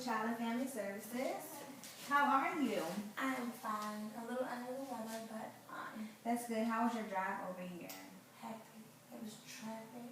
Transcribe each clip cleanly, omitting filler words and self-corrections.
with Child and Family Services. How are you? I'm fine. A little under the weather, but fine. That's good. How was your drive over here? Hectic. It was traffic.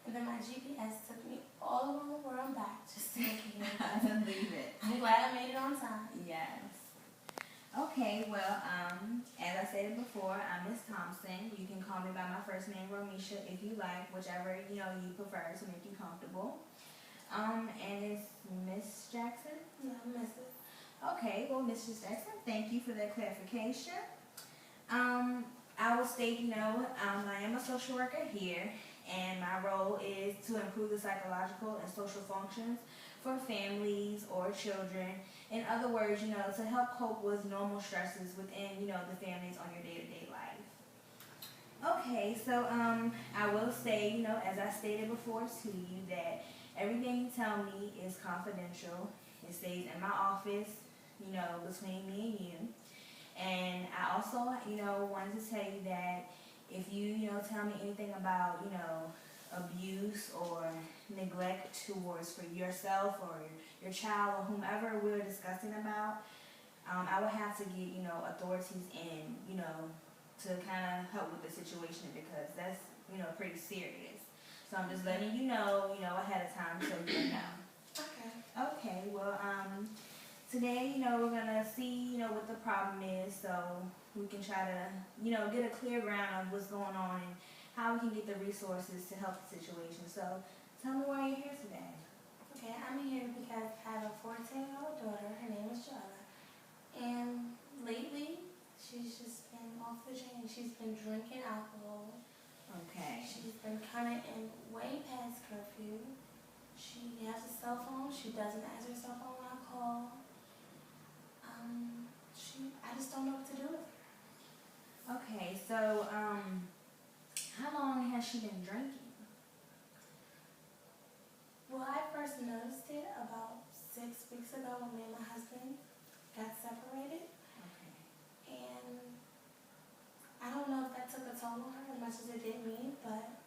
And then my GPS took me all around the world and back just to get here. I believe it. I'm glad I made it on time. Yes. Okay, well, as I stated before, I'm Miss Thompson. You can call me by my first name, Romesia, if you like, whichever, you prefer to make you comfortable. And it's Miss Jackson? Yeah, Mrs. Okay, well, Mrs. Jackson, thank you for that clarification. I will state, I am a social worker here, and my role is to improve the psychological and social functions for families or children. In other words, to help cope with normal stresses within, the families on your day-to-day life. Okay, so I will say, as I stated before to you, that everything you tell me is confidential. It stays in my office, between me and you. And I also, wanted to tell you that if you, tell me anything about, abuse or neglect towards for yourself or your child or whomever we're discussing about, I will have to get, authorities in, to kind of help with the situation because that's, pretty serious. So I'm just letting you know, ahead of time so you know. Okay. Okay, well, today, we're going to see, what the problem is so we can try to, get a clear ground of what's going on and how we can get the resources to help the situation. So tell me why you're here today. Okay, I'm here because I have a 14-year-old daughter. Her name is Joella. And lately, she's just been off the chain. She's been drinking alcohol. Okay. She's been coming in way past curfew. She has a cell phone. She doesn't answer her cell phone when I call. I just don't know what to do with her. Okay, so how long has she been drinking? Well, I first noticed it about 6 weeks ago when me and my husband got separated. Okay. And I don't know if that took a toll on her as much as it did me, but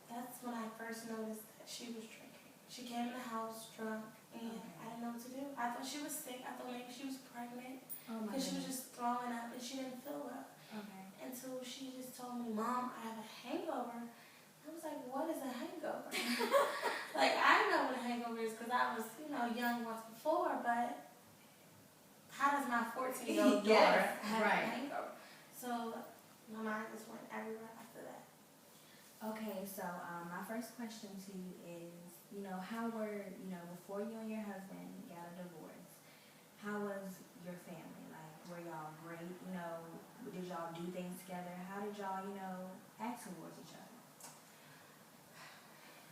that's when I first noticed that she was drinking. She came in the house drunk, and I didn't know what to do. I thought she was sick. I thought maybe she was pregnant because she was just throwing up and she didn't feel well. Okay. Until she just told me, "Mom, I have a hangover." I was like, "What is a hangover?" Like, I know what a hangover is because I was, young once before, but how does my 14-year-old daughter have a hangover? So my mind just went everywhere after that. Okay, so my first question to you is, how were, before you and your husband got a divorce, how was your family? Like, were y'all great? Did y'all do things together? How did y'all, act towards each other?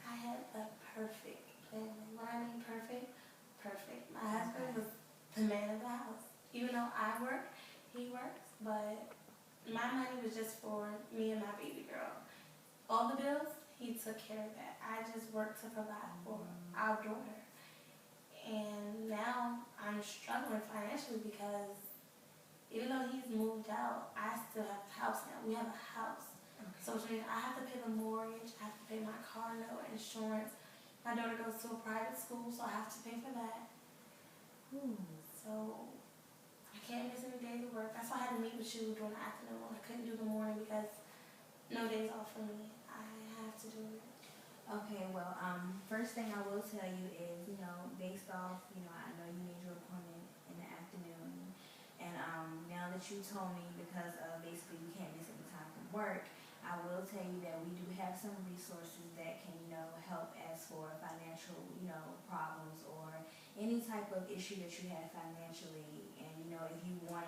I had a perfect family. When I mean perfect, perfect. My husband was the man of the house. Even though I work, he works, but my money was just for me and my baby girl. All the bills, he took care of that. I just worked to provide for our daughter. And now I'm struggling financially because even though he's moved out, I still have a house now. We have a house. Okay. So which means I have to pay the mortgage, I have to pay my car note, insurance. My daughter goes to a private school, so I have to pay for that. So I can't miss any days of work. That's why I had to meet with you during the afternoon. I couldn't do the morning because no days off for me. I have to do it. Okay, well, first thing I will tell you is, based off, I know you made your appointment in the afternoon, and now that you told me because basically you can't miss any time from work, I will tell you that we do have some resources that can, help as for financial, problems or any type of issue that you have financially. And, if you want,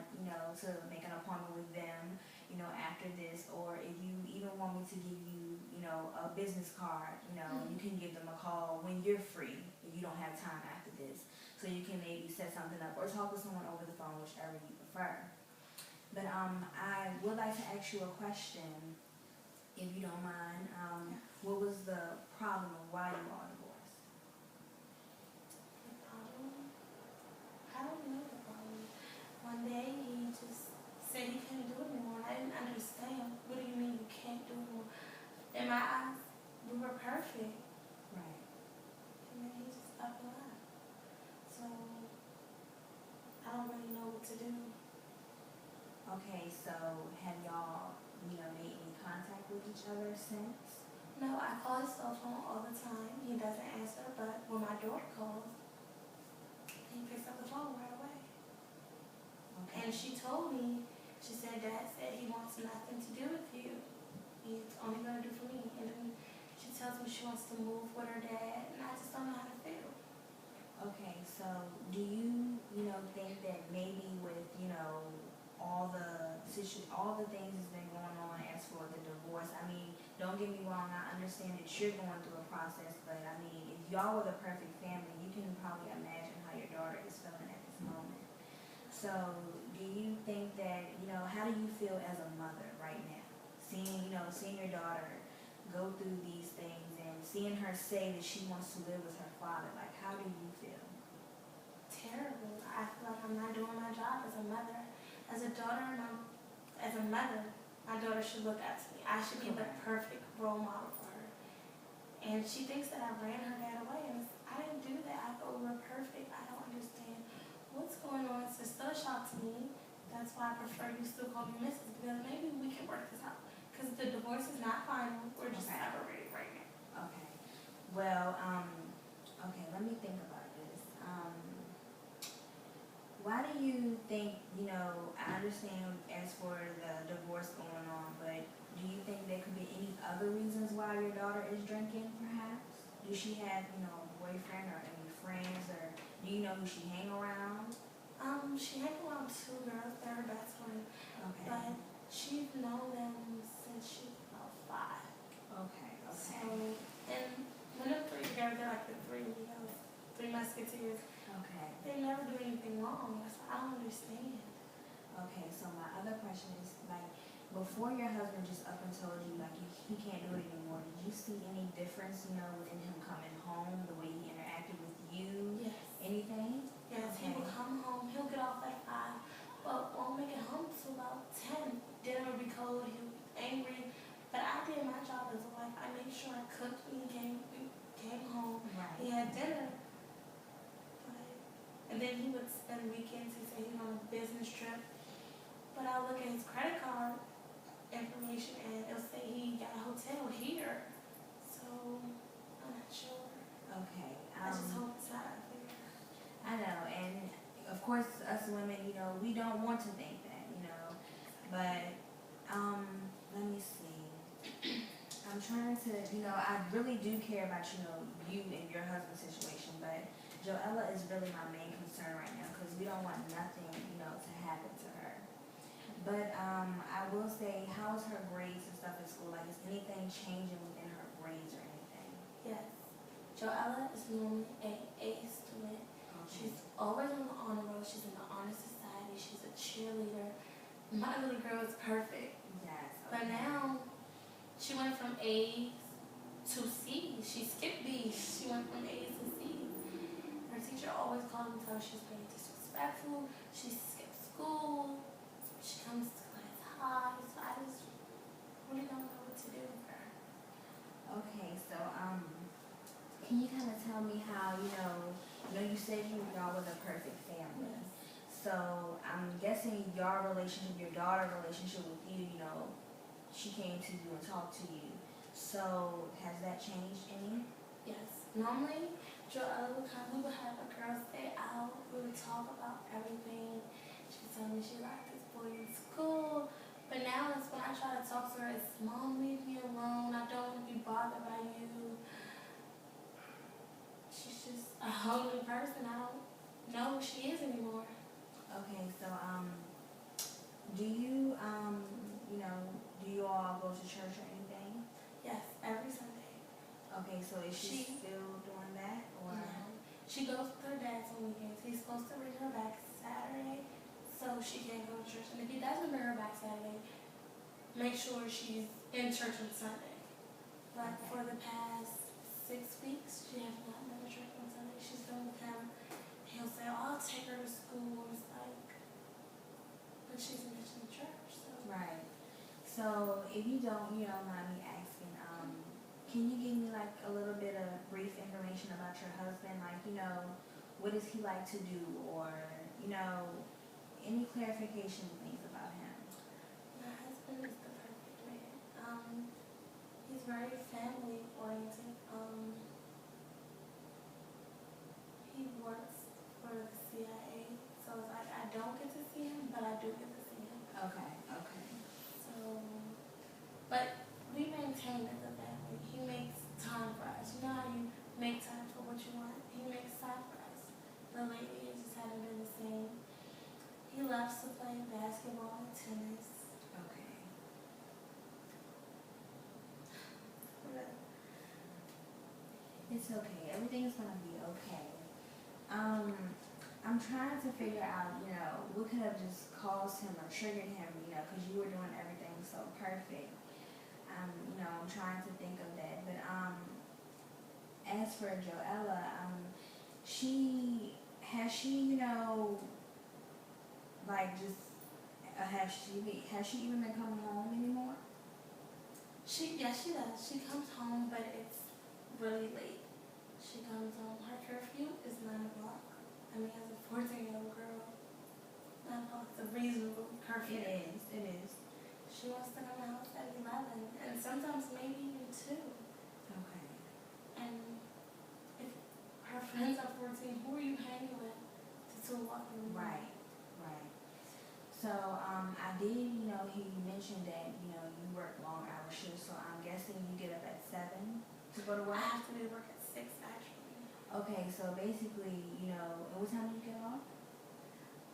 to make an appointment with them, after this, or if you even want me to give you, a business card, you can give them a call when you're free if you don't have time after this. So you can maybe set something up or talk with someone over the phone, whichever you prefer. But I would like to ask you a question, if you don't mind. What was the problem of why you all divorced? The problem? I don't know the problem. One day he just said he couldn't do it anymore. I didn't understand. What do you mean you can't do it anymore? In my eyes, we were perfect. Right. And then he just up and left. So I don't really know what to do. Okay, so have y'all, made any contact with each other since? No, I call his cell phone all the time. He doesn't answer, but when my daughter calls, he picks up the phone right away. Okay. And she told me, she said, Dad said he wants nothing to do with you. He's only going to do for me. And then she tells me she wants to move with her dad, and I just don't know how to feel. Okay, so do you, think that maybe with, all the things that's been going on as for the divorce, I mean, don't get me wrong, I understand that you're going through a process, but I mean, if y'all were the perfect family, you can probably imagine how your daughter is feeling at this moment. So do you think that, how do you feel as a mother right now? Seeing your daughter go through these things and seeing her say that she wants to live with her father, like how do you feel? Terrible. I feel like I'm not doing my job as a mother. As a daughter, as a mother, my daughter should look up to me. I should be the perfect role model for her. And she thinks that I ran her dad away, and I didn't do that. I thought we were perfect. I don't understand what's going on. It's still a shock to me. That's why I prefer you still call me Mrs. because maybe we can work this out. Because the divorce is not final. We're just separated right now. Okay. Well, okay, let me think about this. Why do you think, I understand as for the divorce going on, but do you think there could be any other reasons why your daughter is drinking, perhaps? Does she have, a boyfriend or any friends, or do you know who she hang around? She hangs around two girls. They're her best friend. Okay. But she's known them since she was about 5. Okay. So, and when they're three together, they're like the three musketeers. Okay. They never do anything wrong. That's why I don't understand. Okay, so my other question is, like, before your husband just up and told you, like, he can't do it anymore, did you see any difference, within him coming home, the way he interacted with you? Yes. Anything? Yes, Okay. he will come home. He'll get off at 5, but won't make it home till about 10. Dinner will be cold. He'll be angry. But I did my job as a wife. I made sure I cooked when we came home. Right. He had dinner. And then he would spend weekends. He'd say he was on a business trip. But I look at his credit card information and it'll say he got a hotel here. So I'm not sure. Okay. I just hope it's not up there. I know, and of course, us women, we don't want to think that, but let me see. I'm trying to, I really do care about, you and your husband's situation, but Joella is really my main concern right now because we don't want nothing, to happen to her. But I will say, how's her grades and stuff at school? Like, is anything changing within her grades or anything? Yes. Joella is normally an A student. She's always on the honor roll. She's in the honor society. She's a cheerleader. My little girl is perfect. Yes. But now, she went from A's to C's. She skipped B's. She went from A's to C's. Her teacher always called me and told her she's being disrespectful. She skipped school. She comes to class high. So I just really don't know what to do with her. Okay, so can you kind of tell me how, you said y'all were the perfect family. Yes. So I'm guessing your relationship, your daughter's relationship with you, she came to you and talked to you. So has that changed any? Yes. Normally, Joella would come, we would have a girls' day out. We would talk about everything. She would tell me she liked this boy in school. But now it's when I try to talk to her, it's, Mom, leave me alone. I don't want to be bothered by you. She's just a whole new person. I don't know who she is anymore. Okay, so do you do you all go to church or anything? Yes, every Sunday. Okay, so is she still doing that, or? No. She goes with her dad on weekends. He's supposed to bring her back Saturday, so she can't go to church. And if he doesn't bring her back Saturday, make sure she's in church on Sunday. But for the past 6 weeks, she has not been to church on Sunday. She's been with him. He'll say, oh, I'll take her to school. It's like, but she's missing church, so. Right. So if you don't mind me asking, can you give me like a little bit of brief information about your husband? Like, what does he like to do, or, you know, any clarification things about him? My husband is the perfect man. He's very family oriented. He works for the CIA, so it's like I don't get to see him, but I do get to see him. Okay, okay. So, but we maintain as a family. He makes time for us. You know how you make time for what you want? He makes time for us. But lately it just hasn't been the same. He loves to play basketball and tennis. Okay. But It's okay. Everything's gonna be okay. I'm trying to figure out, you know, what could have just caused him or triggered him, you know, because you were doing everything so perfect. You know, I'm trying to think of that. But as for Joella, has she, you know, like just has she even been coming home anymore? yes, she does. She comes home, but it's really late. She comes home. Her curfew is 9 o'clock. I mean, as a 14-year-old girl, 9 o'clock is a reasonable curfew. It is. She wants to come out at 11, and sometimes maybe even 2. Okay. And if her friends are 14, who are you hanging with to 2 o'clock in the morning? Right. So, I did, you know, he mentioned that, you know, you work long hour shifts, so I'm guessing you get up at 7 to go to I work? have to be to work at 6, actually. Okay, so basically, you know, and what time do you get off?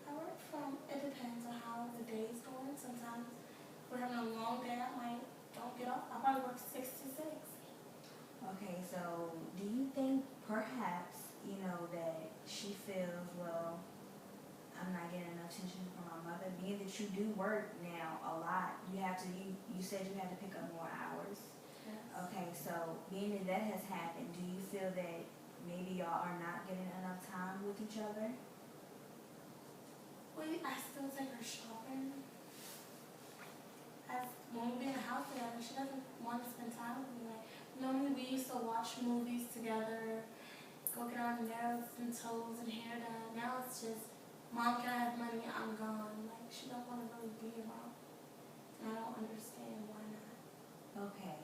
I work from, it depends on how the day is going. Sometimes if we're having a long day, I might don't get off. I probably work 6 to 6. Okay, so do you think perhaps, you know, that she feels, well, I'm not getting enough attention from my mother, being that you do work now a lot, you said you had to pick up more hours. Yes. Okay, so being that that has happened, do you feel that maybe y'all are not getting enough time with each other? I still take her shopping. When we be in the house together, she doesn't want to spend time with me. Like, normally we used to watch movies together, go get our nails and toes and hair done. Now it's just, Mom, can I have money? I'm gone. Like, she don't want to really be around. And I don't understand why not. Okay,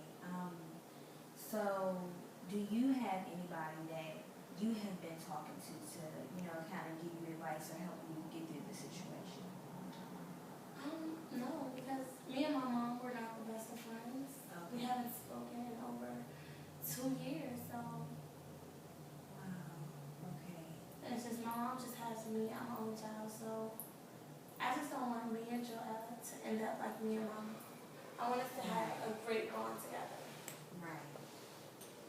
so do you have anybody that you have been talking to, you know, kind of give you advice or help you get through the situation? No, because me and my mom were not the best of friends. Okay. We haven't spoken in over 2 years, so. Wow, okay. And it's just, my mom just has me. I'm my own child, so I just don't want me and Joella to end up like me and Mama. I want us to have a great bond together. Right.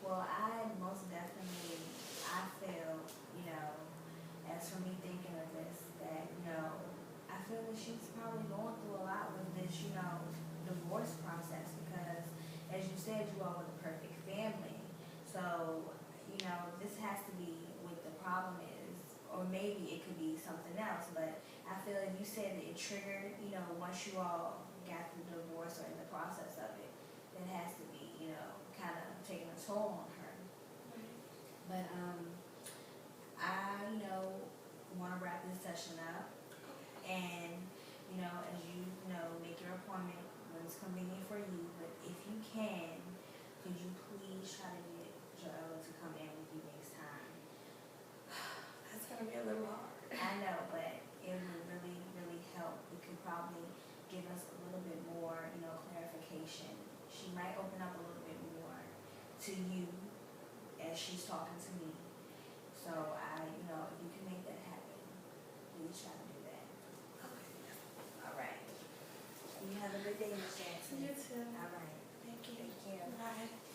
Well, I most definitely, I feel, you know, as for me thinking of this, that, you know, I feel that she's probably going through a lot with this, you know, divorce process because, as you said, you all were the perfect family. So, you know, this has to be what the problem is, or maybe it could be something else, but I feel like you said that it triggered, you know, once you all got through the divorce or in the process of it, it has to be, you know, kind of taking a toll on her. But, I, you know, want to wrap this session up. And, you know, as you know, make your appointment when it's convenient for you. But if you can, could you please try to get Joella to come in with you next time? That's going to be a little hard. I know, but it would really, really help. It could probably give us a little bit more, you know, clarification. She might open up a little bit more to you as she's talking to me. So you know, if you can make that happen, please try to do that. Okay. All right. You have a good day, Miss Jackson. You too. All right. Thank you. Take care. Bye.